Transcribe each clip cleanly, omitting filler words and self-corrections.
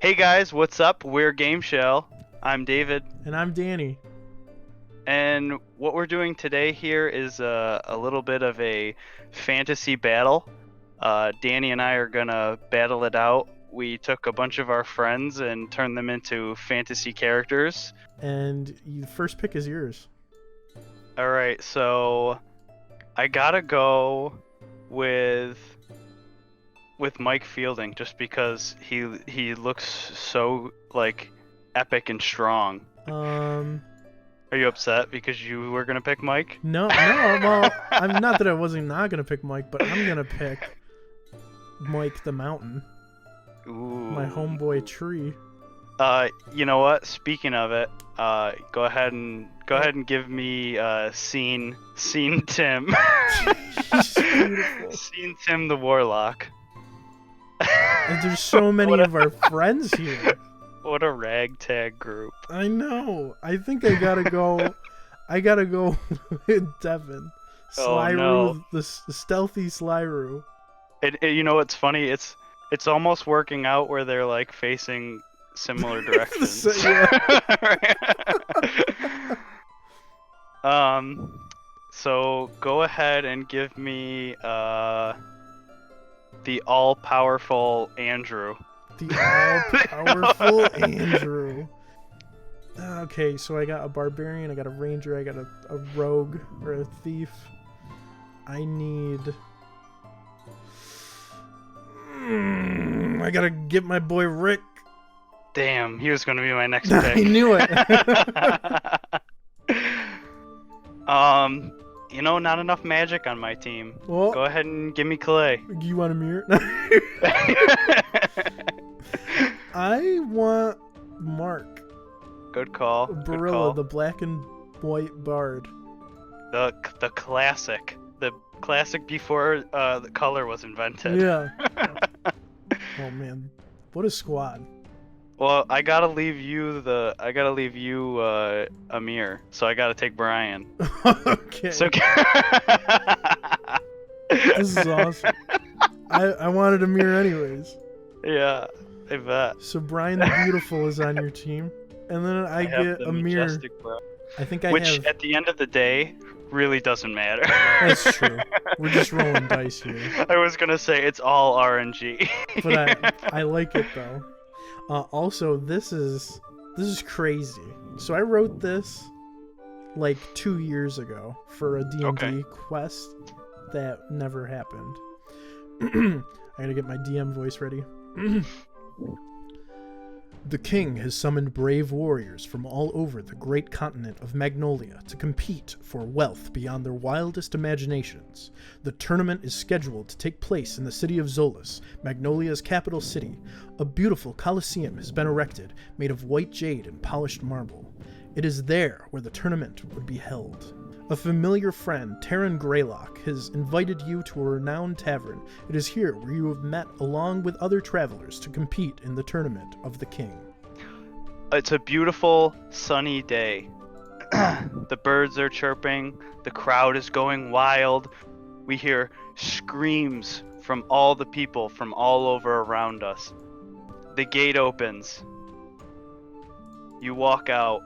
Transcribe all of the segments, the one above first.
Hey guys, what's up? We're Game Shell. I'm David, And I'm Danny. and what we're doing today here is a little bit of a fantasy battle. Danny and I are gonna battle it out. We took a bunch of our friends and turned them into fantasy characters. And the first pick is yours. All right, so I gotta go with Mike Fielding just because he looks so like epic and strong. Are you upset because you were gonna pick Mike? No, well, I'm not that I wasn't not gonna pick Mike, but I'm gonna pick Mike the Mountain, Ooh. my homeboy tree. You know what? Speaking of it, go ahead and give me scene Tim. He's beautiful. Scene Tim the Warlock. And there's so many of our friends here. What a ragtag group. I know. I think I gotta go. I gotta go with Devin. Slyru, no. the stealthy Slyru. You know what's funny? It's almost working out where they're like facing similar directions. So go ahead and give me the all-powerful Andrew. The all-powerful Andrew. Okay, so I got a barbarian, I got a ranger, I got a rogue or a thief. I need. I gotta get my boy Rick. Damn, he was gonna be my next pick. I knew it. Not enough magic on my team. Well, go ahead and give me Clay. You want a mirror? I want Mark. Good call. Barilla, the black and white bard. The classic. The classic before the color was invented. Yeah. Oh man, what a squad. Well, I gotta leave you Amir, so I gotta take Brian. Okay. So this is awesome. I wanted Amir anyways. Yeah, I bet. So Brian the Beautiful is on your team, and then I get Amir. I think I Which, have. at the end of the day, really doesn't matter. That's true. We're just rolling dice here. I was gonna say it's all RNG. But I like it though. Also, this is crazy. So I wrote this like 2 years ago for a D&D quest that never happened. I gotta get my DM voice ready. The king has summoned brave warriors from all over the great continent of Magnolia to compete for wealth beyond their wildest imaginations. The tournament is scheduled to take place in the city of Zolas, Magnolia's capital city. A beautiful coliseum has been erected, made of white jade and polished marble. It is there where the tournament would be held. A familiar friend, Taryn Greylock, has invited you to a renowned tavern. It is here where you have met along with other travelers to compete in the tournament of the king. It's a beautiful, sunny day. The birds are chirping, the crowd is going wild. We hear screams from all the people from all over around us. The gate opens. You walk out.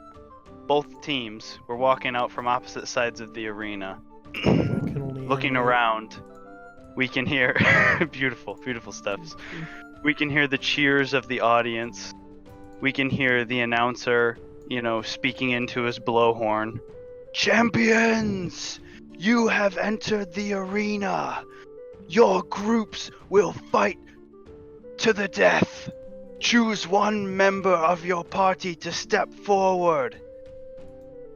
Both teams were walking out from opposite sides of the arena. Looking around, we can hear beautiful steps. We can hear the cheers of the audience. We can hear the announcer, speaking into his blowhorn. Champions, you have entered the arena. Your groups will fight to the death. Choose one member of your party to step forward.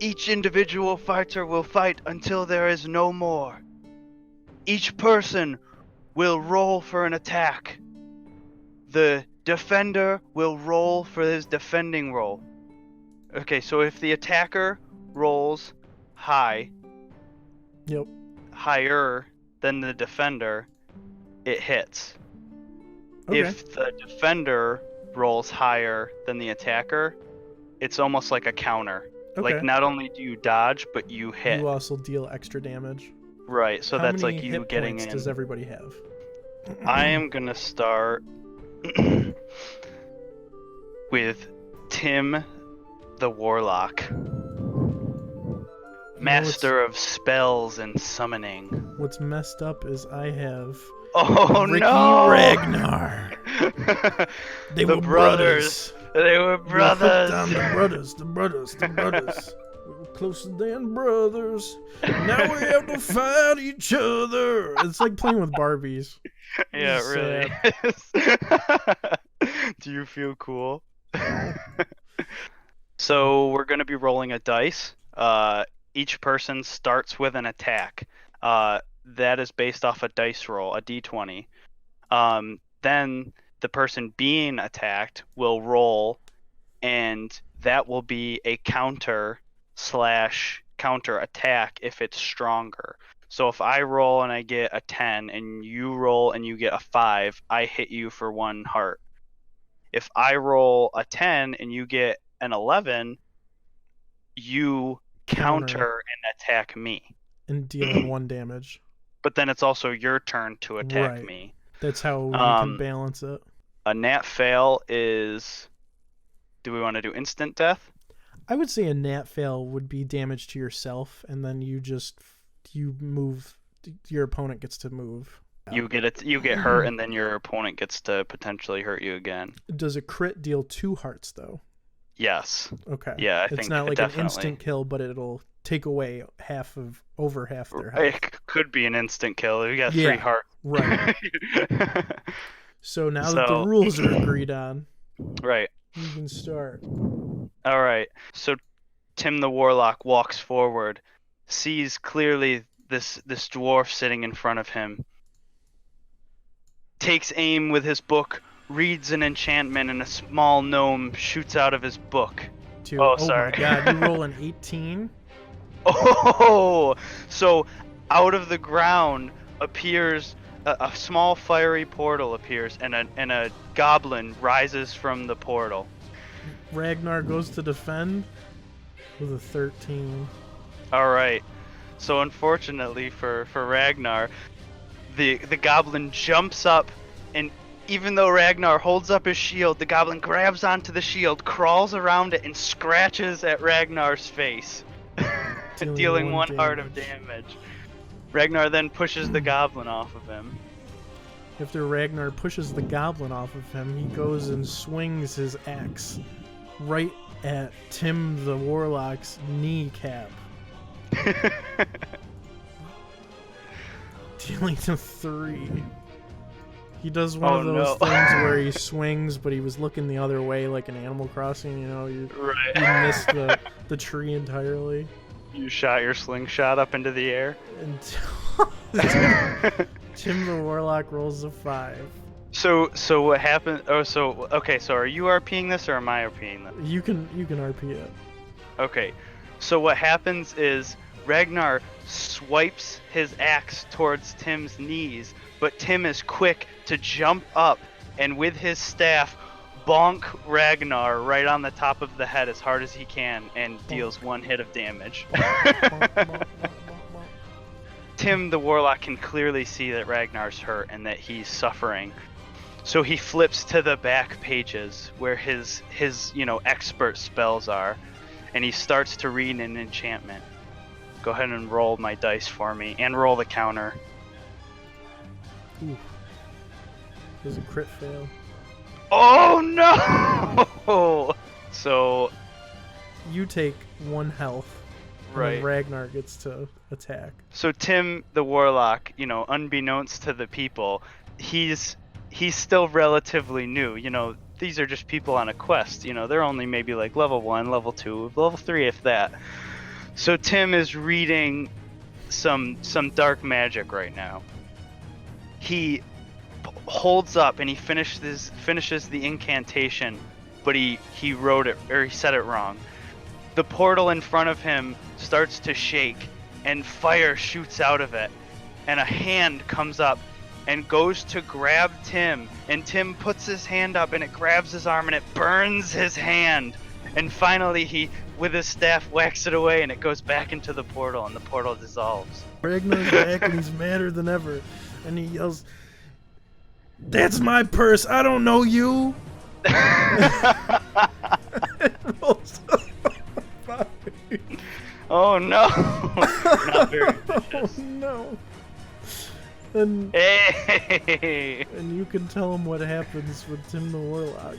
Each individual fighter will fight until there is no more. Each person will roll for an attack. The defender will roll for his defending roll. Okay, so if the attacker rolls higher than the defender, it hits. Okay. If the defender rolls higher than the attacker, it's almost like a counter. Okay. Like, not only do you dodge, but you hit. You also deal extra damage. Right, so that's like you hit getting points in. does everybody have? I am gonna start with Tim the Warlock, master of spells and summoning. What's messed up is I have Ricky Ragnar. They were brothers. They were brothers. The brothers. We were closer than brothers. Now we have to fight each other. It's like playing with Barbies. Yeah, it really is. Do you feel cool? So we're going to be rolling a dice. Each person starts with an attack. That is based off a dice roll, a d20. Then the person being attacked will roll, and that will be a counter attack if it's stronger. So if I roll and I get a 10 and you roll and you get a 5, I hit you for 1 heart. If I roll a 10 and you get an 11, you counter and attack me. And deal 1 damage. But then it's also your turn to attack me. That's how we can balance it. A nat fail is... Do we want to do instant death? I would say a nat fail would be damage to yourself, and then you move. Your opponent gets to move. You get hurt, and then your opponent gets to potentially hurt you again. Does a crit deal 2 hearts though? Yes. Okay. Yeah, I think it's not like definitely. An instant kill, but it'll take away over half their health. It could be an instant kill. You got 3 hearts. Right. So now that the rules are agreed on, right, you can start. All right. So Tim the Warlock walks forward, sees clearly this dwarf sitting in front of him, takes aim with his book, reads an enchantment, and a small gnome shoots out of his book. Sorry. Oh my god, you roll an 18? Oh! So out of the ground appears a small fiery portal appears, and a goblin rises from the portal. Ragnar goes to defend with a 13. All right. So unfortunately for Ragnar, the goblin jumps up, and even though Ragnar holds up his shield, the goblin grabs onto the shield, crawls around it, and scratches at Ragnar's face, dealing 1 heart of damage. Ragnar then pushes the goblin off of him. After Ragnar pushes the goblin off of him, he goes and swings his axe right at Tim the Warlock's kneecap. Dealing to 3. He does one of those things where he swings, but he was looking the other way like an Animal Crossing, you missed the tree entirely. You shot your slingshot up into the air. And Tim the Warlock rolls a 5. So what happened? So are you RPing this or am I RPing this? You can RP it. Okay. So what happens is Ragnar swipes his axe towards Tim's knees, but Tim is quick to jump up and with his staff bonk Ragnar right on the top of the head as hard as he can and deals 1 hit of damage. Tim the Warlock can clearly see that Ragnar's hurt and that he's suffering. So he flips to the back pages where his expert spells are, and he starts to read an enchantment. Go ahead and roll my dice for me, and roll the counter. Ooh. There's a crit fail. Oh no! So you take 1 health. Right. And Ragnar gets to attack. So Tim the Warlock, unbeknownst to the people, he's still relatively new. These are just people on a quest. They're only maybe like level 1, level 2, level 3 if that. So Tim is reading some dark magic right now. He holds up and he finishes the incantation, but he wrote it, or he said it wrong. The portal in front of him starts to shake and fire shoots out of it, and a hand comes up and goes to grab Tim, and Tim puts his hand up and it grabs his arm and it burns his hand, and finally he with his staff whacks it away and it goes back into the portal and the portal dissolves. Ragnar's back and he's madder than ever, and he yells, "That's my purse, I don't know you!" Oh no! Not very Oh ambitious. no. And Hey! you can tell him what happens with Tim the Warlock.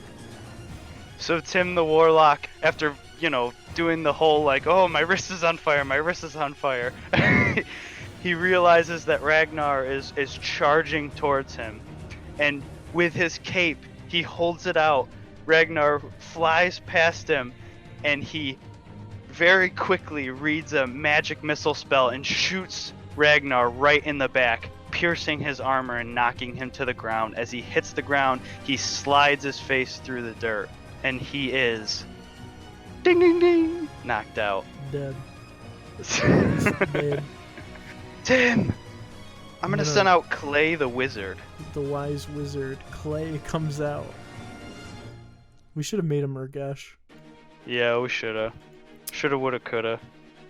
So Tim the Warlock, after, doing the whole like, oh, my wrist is on fire, my wrist is on fire, he realizes that Ragnar is charging towards him. And with his cape, he holds it out. Ragnar flies past him, and he very quickly reads a magic missile spell and shoots Ragnar right in the back, piercing his armor and knocking him to the ground. As he hits the ground, he slides his face through the dirt, and he is ding ding ding knocked out. Dead. Dead. Tim, I'm gonna send out Clay the wizard. The wise wizard Clay comes out. We should have made him Murgesh. Yeah, we shoulda, woulda, coulda.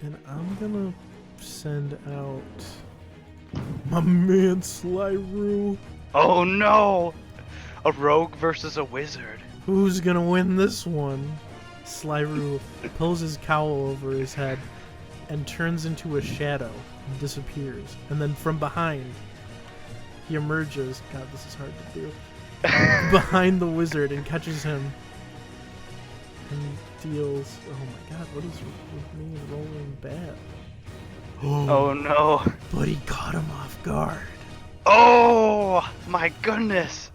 And I'm gonna send out my man Slyru. Oh no! A rogue versus a wizard. Who's gonna win this one? Slyru pulls his cowl over his head and turns into a shadow and disappears. And then from behind, he emerges. God, this is hard to do. Behind the wizard and catches him. And deals. Oh my god, what is with me and rolling bad? Oh no. But he caught him off guard. Oh my goodness.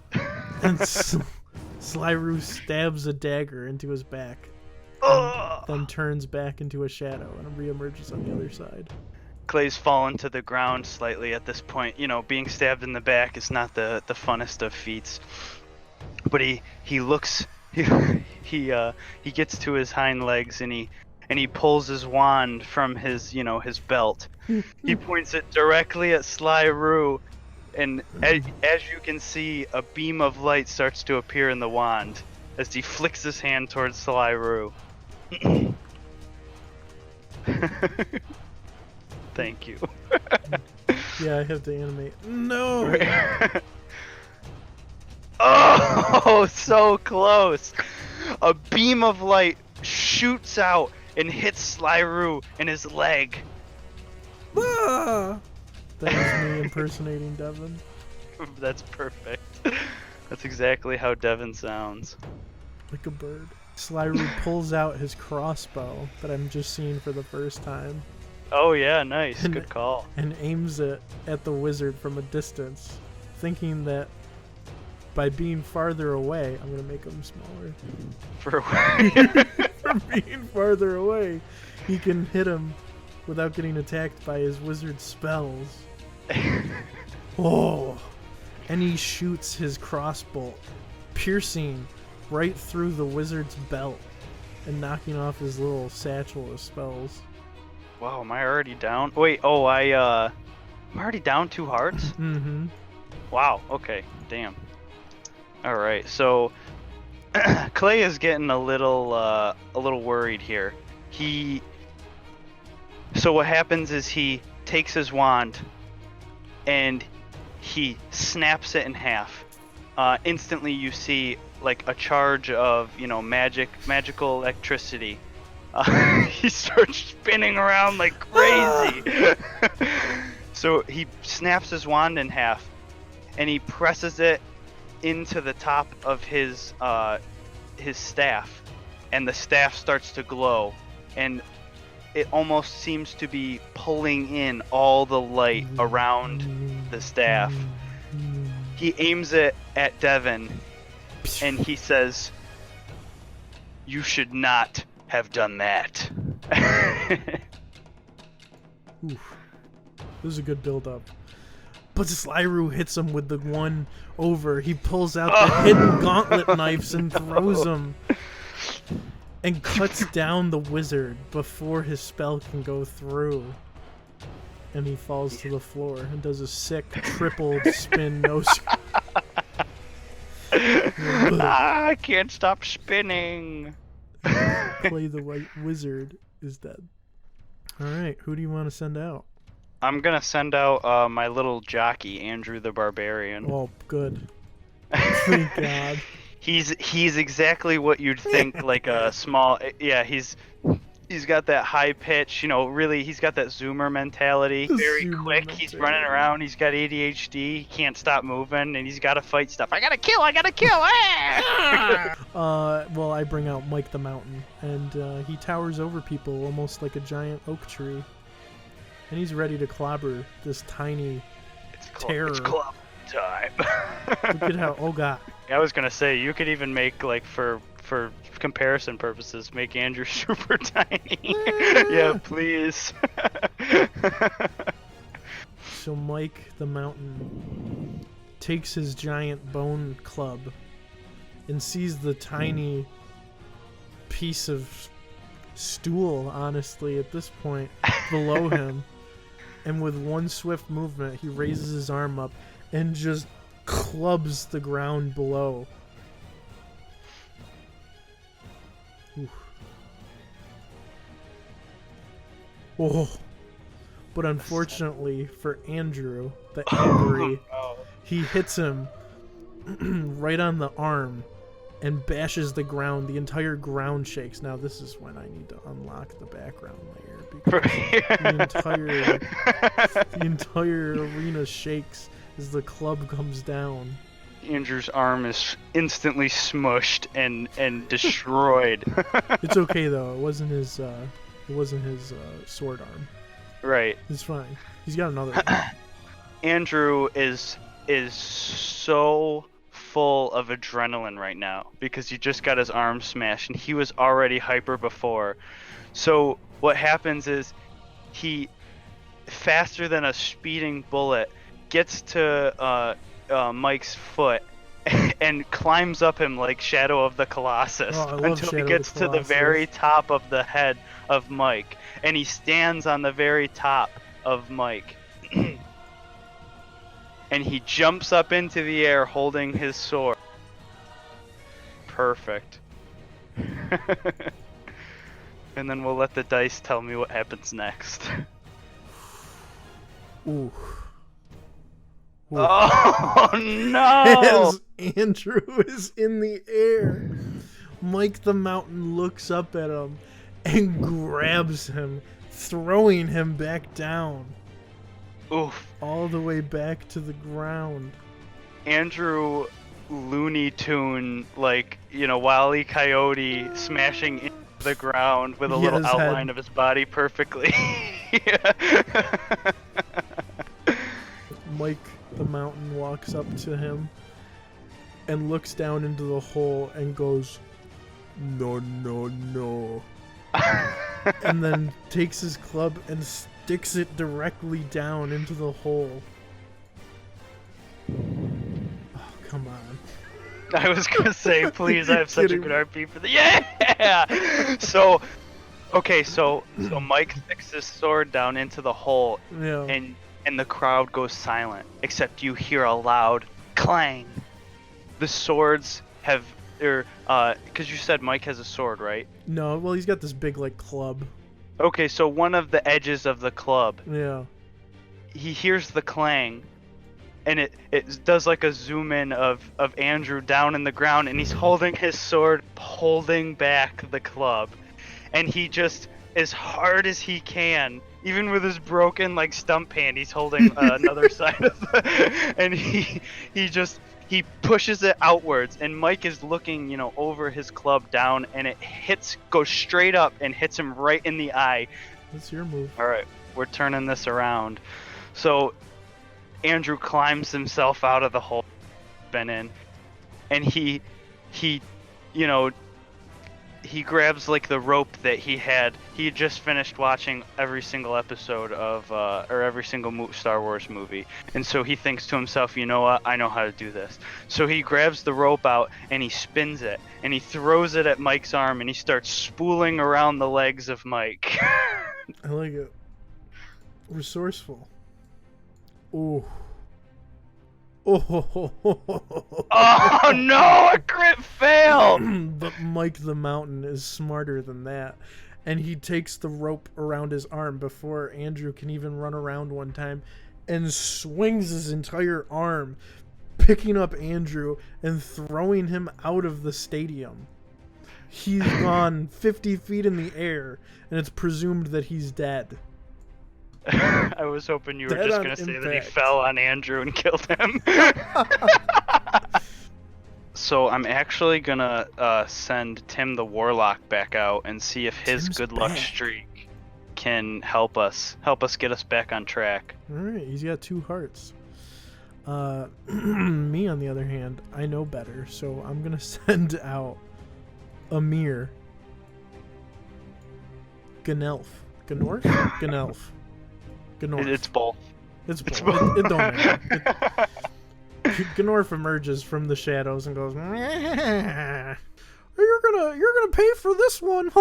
And Slyru stabs a dagger into his back. Then turns back into a shadow and reemerges on the other side. Clay's fallen to the ground slightly at this point. Being stabbed in the back is not the funnest of feats. But he looks he gets to his hind legs and he pulls his wand from his his belt. He points it directly at Slyru, and as you can see, a beam of light starts to appear in the wand as he flicks his hand towards Slyru. Thank you. Yeah, I have to animate. No! Oh, so close! A beam of light shoots out and hits Slyru in his leg. Ah! That was me impersonating Devin. That's perfect. That's exactly how Devin sounds. Like a bird. Slyru pulls out his crossbow that I'm just seeing for the first time. Oh yeah, nice. Good call. And aims it at the wizard from a distance, thinking that by being farther away, I'm going to make him smaller. For being farther away, he can hit him without getting attacked by his wizard spells. Oh! And he shoots his crossbow, piercing right through the wizard's belt and knocking off his little satchel of spells. Wow, am I already down? Wait, I'm already down 2 hearts? Mm-hmm. Wow, okay, damn. Alright, so Clay is getting a little worried here. So what happens is he takes his wand and he snaps it in half. Instantly you see like a charge of, magical electricity. He starts spinning around like crazy. So he snaps his wand in half and he presses it into the top of his staff, and the staff starts to glow, and it almost seems to be pulling in all the light around the staff. He aims it at Devin and he says, "You should not have done that." Oof. This is a good build-up. But Slyru hits him with the one over. He pulls out the hidden gauntlet knives and throws them. And cuts down the wizard before his spell can go through. And he falls to the floor and does a sick tripled spin I can't stop spinning. Play the right wizard is dead. Alright, who do you want to send out? I'm gonna send out my little jockey, Andrew the Barbarian. Oh, good. Thank God. He's exactly what you'd think, like a small. Yeah, he's He's got that high pitch, really, he's got that zoomer mentality. Very quick. He's running around. He's got ADHD. He can't stop moving, and he's got to fight stuff. I gotta kill. Well, I bring out Mike the Mountain, and he towers over people almost like a giant oak tree. And he's ready to clobber this tiny terror. It's club time. Look at how, oh god. I was gonna say, you could even make, like, for comparison purposes, make Andrew super tiny. Yeah, please. So Mike the Mountain takes his giant bone club and sees the tiny piece of stool, honestly, at this point, below him. And with one swift movement, he raises his arm up and just clubs the ground below. Oof. Oh. But unfortunately for Andrew, the angry, he hits him right on the arm and bashes the ground. The entire ground shakes. Now this is when I need to unlock the background layer, because the entire arena shakes as the club comes down. Andrew's arm is instantly smushed and destroyed. It's okay though. It wasn't his sword arm. Right. It's fine. He's got another one. Andrew is so full of adrenaline right now because he just got his arm smashed and he was already hyper before. So what happens is he, faster than a speeding bullet, gets to Mike's foot and climbs up him like Shadow of the Colossus until he gets to the very top of the head of Mike, and he stands on the very top of Mike. And he jumps up into the air holding his sword. Perfect. And then we'll let the dice tell me what happens next. Ooh. Ooh. Oh no! As Andrew is in the air, Mike the Mountain looks up at him and grabs him, throwing him back down. Oof. All the way back to the ground. Andrew Looney Tune, like, Wile E. Coyote smashing into the ground with a little outline of his body perfectly. Mike the Mountain walks up to him and looks down into the hole and goes, "No, no, no." And then takes his club and sticks it directly down into the hole. Oh, come on. I was gonna say, please, I have such a good RP for the yeah. So Mike sticks his sword down into the hole, and the crowd goes silent, except you hear a loud clang. The swords have, because you said Mike has a sword, right? No, well, he's got this big like club. Okay, so one of the edges of the club. Yeah. He hears the clang, and it does like a zoom in of Andrew down in the ground, and he's holding his sword, holding back the club, and he just, as hard as he can, even with his broken like stump hand, he's holding another side of the, and he pushes it outwards, and Mike is looking, over his club down, and it goes straight up and hits him right in the eye. That's your move. All right, we're turning this around. So Andrew climbs himself out of the hole he's been in, and he grabs like the rope that he had just finished watching every single episode of or every single Star Wars movie, and so he thinks to himself, you know what, I know how to do this. So he grabs the rope out and he spins it and he throws it at Mike's arm, and he starts spooling around the legs of Mike. I like it. Resourceful. Ooh. Oh no, a crit fail! But Mike the Mountain is smarter than that, and he takes the rope around his arm before Andrew can even run around one time, and swings his entire arm, picking up Andrew and throwing him out of the stadium. He's gone 50 feet in the air, and it's presumed that he's dead. I was hoping you were Dead just on going to say that he impact. fell on Andrew and killed him. So I'm actually going to send Tim the Warlock back out and see if his Tim's good luck back. streak can help us get us back on track. Alright, he's got 2 hearts. Me, on the other hand, I know better, so I'm gonna send out Amir. Gnelf. Gnorf? Gnelf. Gnorf. It's both. It's It's both. both. It don't matter. Gnorf emerges from the shadows and goes, "You're gonna pay for this one."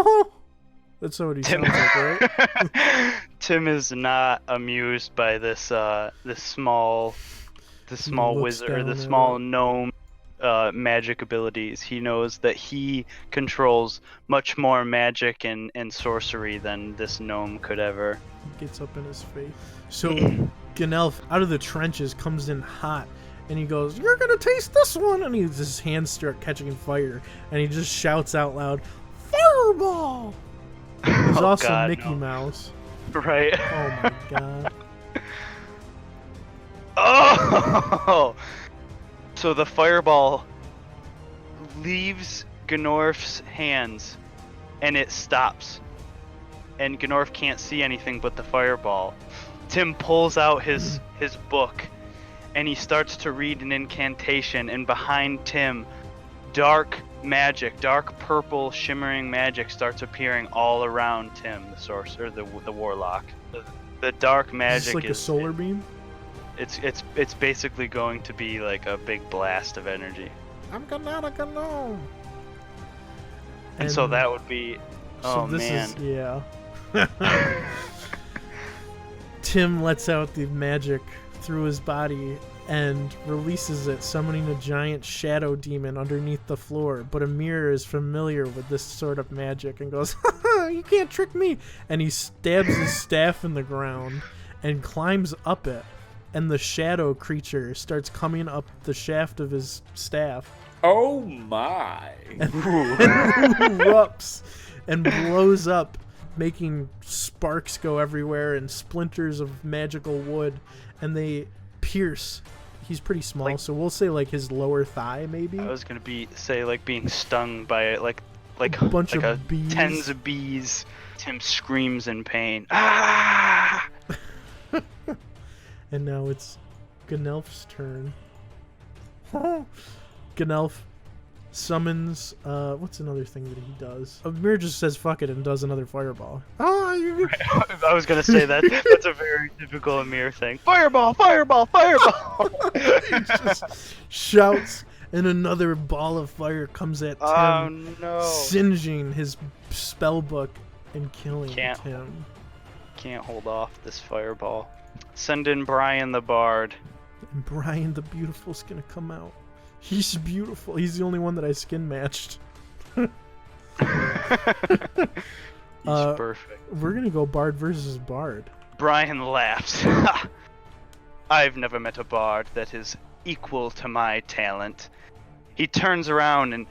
That's what he sounds like, right? Tim is not amused by this small looks wizard or down the at small it. gnome magic abilities. He knows that he controls much more magic and sorcery than this gnome could ever. Gets up in his face. So Gnelf, out of the trenches, comes in hot, and he goes, "You're gonna taste this one!" And his hands start catching fire, and he just shouts out loud, "Fireball!" He's Oh, also God, Mickey no. Mouse. Right. Oh my god. Oh! So the fireball leaves Gnorf's hands, and it stops. And Gnorf can't see anything but the fireball. Tim pulls out his book, and he starts to read an incantation, and behind Tim, dark magic, dark purple shimmering magic starts appearing all around Tim, the sorcerer, the warlock. The dark Is magic this like a solar beam? It's basically going to be like a big blast of energy. I'm gonna gnome. And so that would be So this is, yeah. Tim lets out the magic through his body and releases it, summoning a giant shadow demon underneath the floor. But Amir is familiar with this sort of magic and goes, "Haha, you can't trick me!" And he stabs his staff in the ground and climbs up it. And the shadow creature starts coming up the shaft of his staff Oh my. and erupts and blows up, making sparks go everywhere and splinters of magical wood, and they pierce. He's pretty small, so we'll say like his lower thigh, maybe. I was gonna say like being stung by like A bunch of bees. tens of bees. Tim screams in pain. Ah! And now it's Gnelf's turn. Gnelf summons, what's another thing that he does? Amir just says fuck it and does another fireball. You I was gonna say that's a very typical Amir thing. Fireball, fireball, fireball. He just shouts, and another ball of fire comes at Tim, Oh no! singeing his spell book and killing Can't. Tim. Can't hold off this fireball. Send in Brian the Bard. And Brian the Beautiful's gonna come out. He's beautiful. He's the only one that I skin matched. He's Uh, perfect. We're gonna go Bard versus Bard. Brian laughs. I've never met a bard that is equal to my talent. He turns around and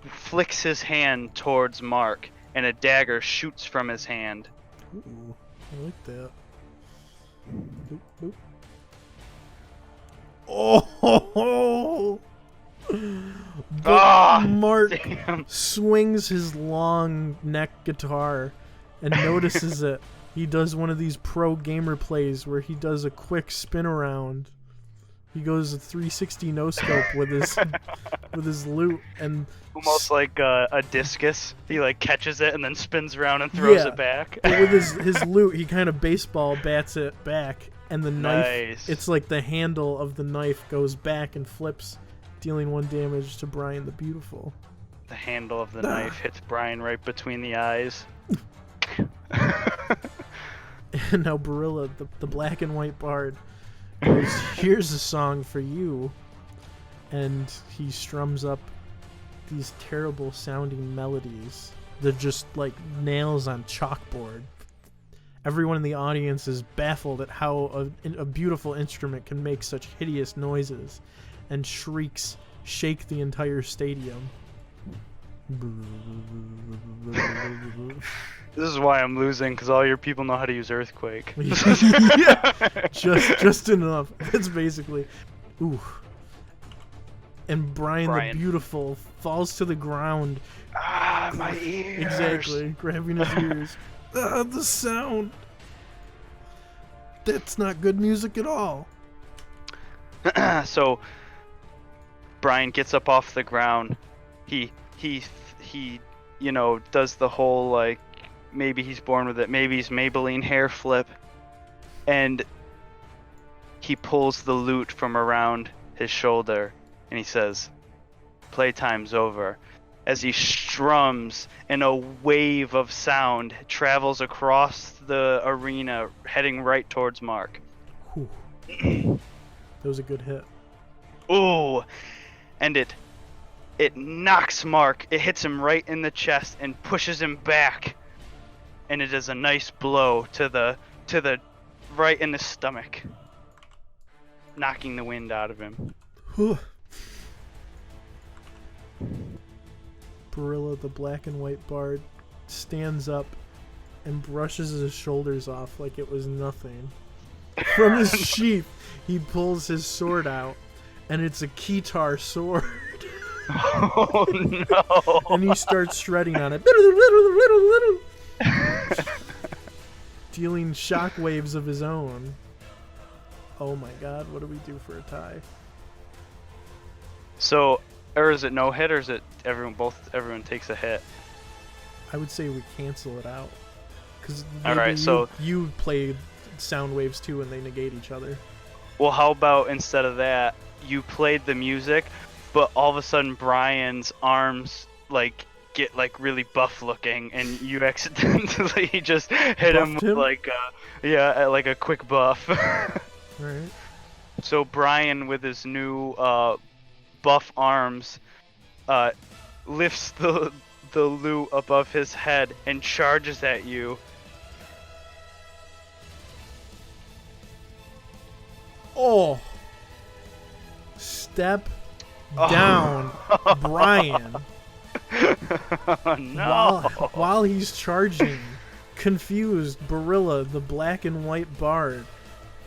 flicks his hand towards Mark, and a dagger shoots from his hand. Ooh, I like that. Boop, boop. Oh! But Ah, Mark Damn. swings his long neck guitar and notices it. He does one of these pro gamer plays where he does a quick spin around. He goes a 360 no scope with his lute, and Almost like a discus. He like catches it and then spins around and throws Yeah. it back. but with his lute, he kind of baseball bats it back, and the knife, Nice. it's like the handle of the knife goes back and flips, dealing 1 damage to Brian the Beautiful. The handle of the knife hits Brian right between the eyes. And now Barilla, the black and white bard, goes, "Here's a song for you," and he strums up these terrible sounding melodies. They're just like nails on chalkboard. Everyone in the audience is baffled at how a beautiful instrument can make such hideous noises, and shrieks shake the entire stadium. This is why I'm losing, because all your people know how to use earthquake. Yeah, just enough. That's basically. Ooh. And Brian the Beautiful falls to the ground. Ah, my ears. Exactly, grabbing his ears. Ah, the sound. That's not good music at all. So Brian gets up off the ground. He does the whole, like, maybe he's born with it, maybe he's Maybelline hair flip, and he pulls the lute from around his shoulder and he says, "Playtime's over," as he strums and a wave of sound travels across the arena heading right towards Mark. Whew. That was a good hit. Ooh, and it knocks Mark. It hits him right in the chest and pushes him back, and it is a nice blow to the right in the stomach, knocking the wind out of him. Whew. Barilla, the black and white bard, stands up and brushes his shoulders off like it was nothing. From his sheath, he pulls his sword out, and it's a Keytar sword. Oh no! And he starts shredding on it, dealing shockwaves of his own. Oh my god, what do we do for a tie? So, or is it no hit, or is it everyone takes a hit? I would say we cancel it out. Because you play sound waves too, and they negate each other. Well, how about instead of that, you played the music, but all of a sudden Brian's arms get really buff looking, and you accidentally just hit him with like a quick buff. Right. So Brian, with his new buff arms, lifts the lute above his head and charges at you. Oh! Step down, Brian. Oh, no. While he's charging, confused, Barilla, the black and white bard,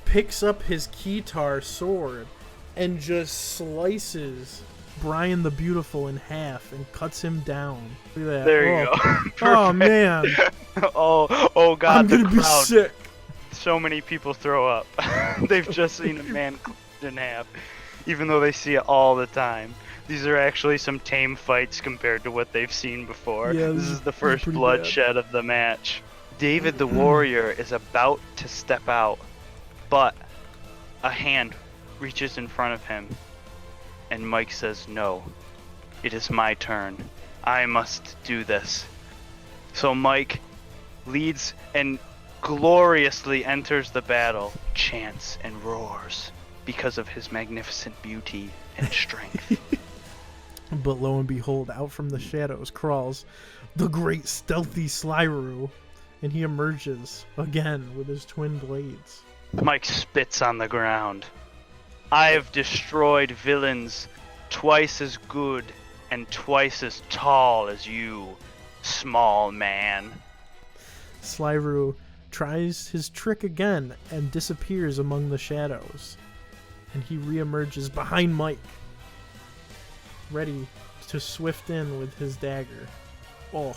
picks up his Keytar sword and just slices Brian the Beautiful in half and cuts him down. Look at that. There you go. Oh man. Oh god, I'm gonna be sick. So many people throw up. They've just seen a man cut in half, even though they see it all the time. These are actually some tame fights compared to what they've seen before. Yeah, this is the first bloodshed of the match. David the warrior is about to step out, but a hand reaches in front of him, and Mike says, "No, it is my turn. I must do this." So Mike leads and gloriously enters the battle, chants and roars because of his magnificent beauty and strength. But lo and behold, out from the shadows crawls the great stealthy Slyru, and he emerges again with his twin blades. Mike spits on the ground. "I have destroyed villains twice as good and twice as tall as you, small man." Slyru tries his trick again and disappears among the shadows. And he reemerges behind Mike, ready to swift in with his dagger. Oh.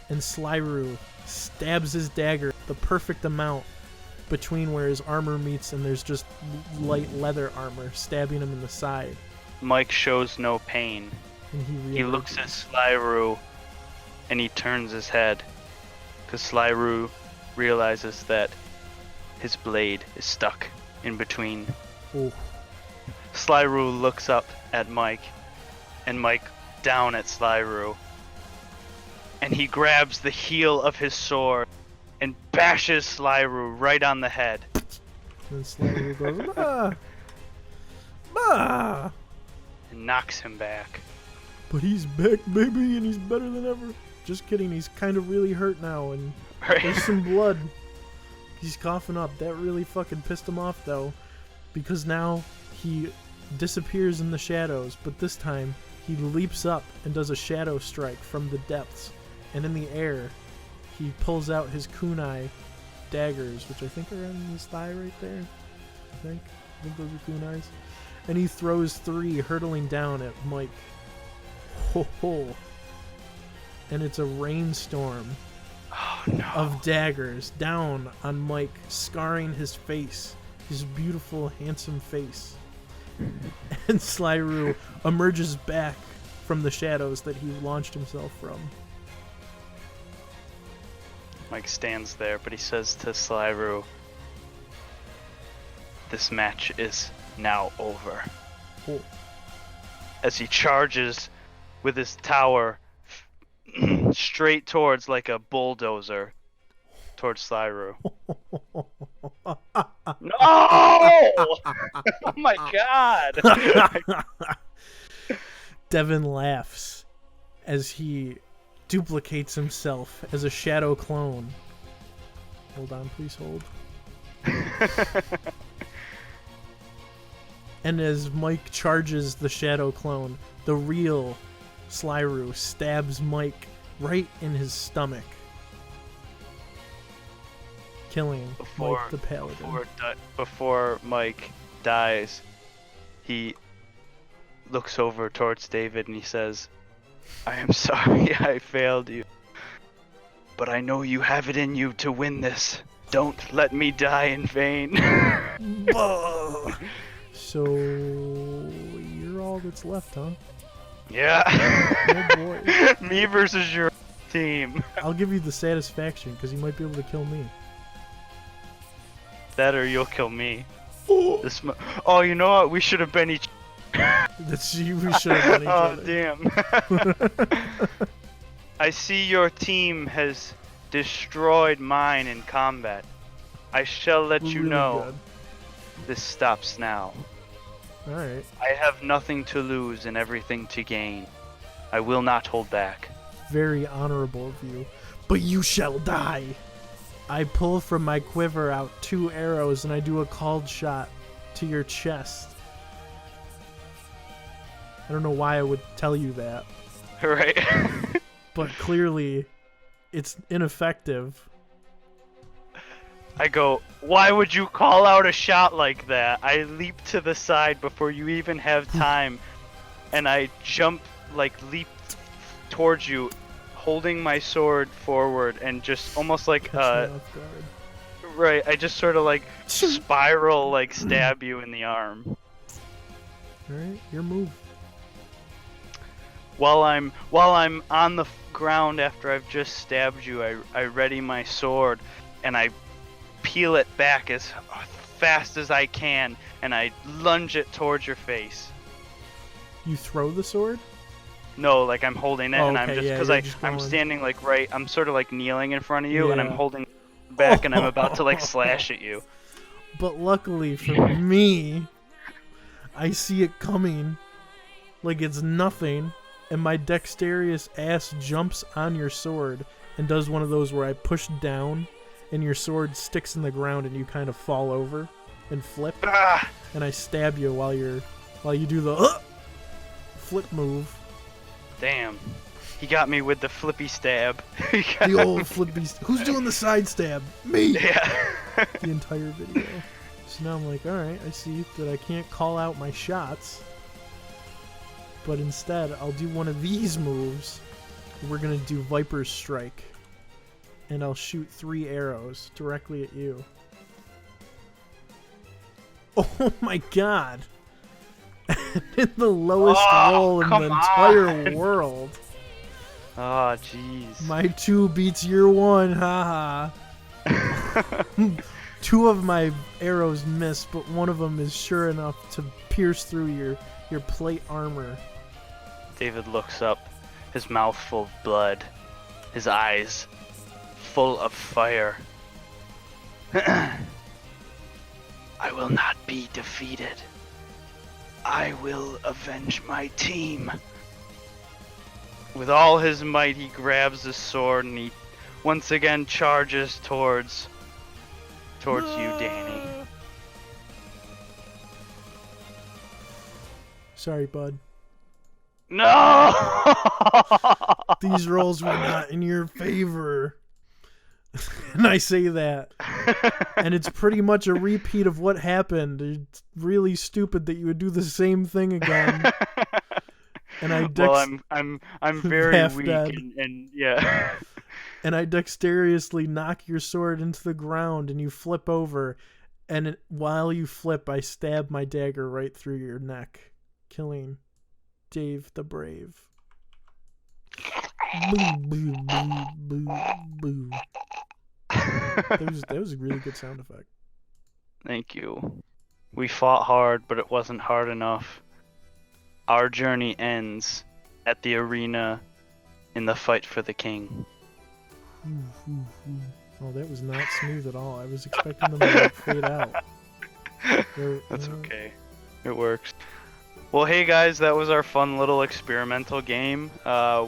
And Slyru stabs his dagger the perfect amount between where his armor meets, and there's just light leather armor stabbing him in the side. Mike shows no pain. And he looks at Slyru and he turns his head, because Slyru realizes that his blade is stuck in between. Ooh. Slyru looks up at Mike, and Mike down at Slyru, and he grabs the heel of his sword and bashes Slyru right on the head. And Slyru goes, "Ah! Ah!" and knocks him back. But he's back, baby, and he's better than ever. Just kidding, he's kind of really hurt now, and there's some blood. He's coughing up. That really fucking pissed him off, though, because now he disappears in the shadows, but this time He leaps up and does a shadow strike from the depths, and in the air, he pulls out his kunai daggers, which I think are on his thigh right there. I think those are kunais. And he throws 3, hurtling down at Mike. Ho ho! And it's a rainstorm of daggers down on Mike, scarring his face, his beautiful, handsome face. And Slyru emerges back from the shadows that he launched himself from. Mike stands there, but he says to Slyru, "This match is now over." Oh. As he charges with his tower straight towards, like a bulldozer, towards Slyru. No! Oh my god! Devin laughs as he duplicates himself as a shadow clone. Hold on, please hold. And as Mike charges the shadow clone, the real Slyru stabs Mike right in his stomach, killing Mike the Paladin. Before Mike dies, he looks over towards David and he says, "I am sorry I failed you, but I know you have it in you to win this. Don't let me die in vain." So, you're all that's left, huh? Yeah. Oh boy. Me versus your team. I'll give you the satisfaction, because you might be able to kill me. That or you'll kill me. Oh, you know what? We should have been each. That's you. We should have done each other. Oh, damn. I see your team has destroyed mine in combat. I shall let you Really know. good. This stops now. Alright. I have nothing to lose and everything to gain. I will not hold back. Very honorable of you. But you shall die. I pull from my quiver out 2 arrows and I do a called shot to your chest. I don't know why I would tell you that. Right? But clearly, it's ineffective. I go, "Why would you call out a shot like that?" I leap to the side before you even have time, and I jump, leap towards you, holding my sword forward, and just almost like, Catch me off guard. right, I just sort of spiral, stab you in the arm. Alright, your move. While I'm on the ground after I've just stabbed you, I ready my sword, and I peel it back as fast as I can, and I lunge it towards your face. You throw the sword? No, I'm holding it, and I'm okay, just yeah, because you're I'm just going. standing right. I'm sort of kneeling in front of you, and I'm Yeah. holding back, and I'm about to slash at you. But luckily for me, I see it coming like it's nothing, and my dexterous ass jumps on your sword and does one of those where I push down and your sword sticks in the ground and you kind of fall over and flip, Ah! and I stab you while you do the flip move. Damn, he got me with the flippy stab. The old flippy. Who's doing the side stab? Me. Yeah. The entire video. So now I'm like, alright, I see that I can't call out my shots, but instead I'll do one of these moves. We're gonna do Viper's Strike, and I'll shoot 3 arrows directly at you. Oh my god! In the lowest roll in the entire world. Oh, jeez. My 2 beats your 1, haha. 2 of my arrows miss, but one of them is sure enough to pierce through your plate armor. David looks up, his mouth full of blood, his eyes full of fire. I will not be defeated. I will avenge my team. With all his might, he grabs his sword and he once again charges towards you, Danny. Sorry, bud. No! These rolls were not in your favor. And I say that. And it's pretty much a repeat of what happened. It's really stupid that you would do the same thing again. And I I'm very half weak dead. and yeah. And I dexterously knock your sword into the ground and you flip over. And while you flip, I stab my dagger right through your neck, killing Dave the Brave. Boo, boo, boo, boo, boo. That was a really good sound effect. Thank you. We fought hard, but it wasn't hard enough. Our journey ends at the arena in the fight for the king. Oh, that was not smooth at all. I was expecting them to fade out. That's okay. It works. Well, hey guys, that was our fun little experimental game.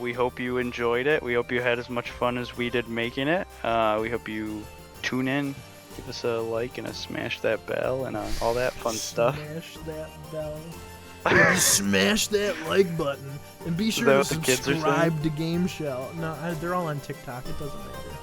We hope you enjoyed it. We hope you had as much fun as we did making it. We hope you tune in, give us a like and a smash that bell and all that fun stuff. Smash that bell. Smash that like button. And be sure to subscribe to Game Shell. No, they're all on TikTok. It doesn't matter.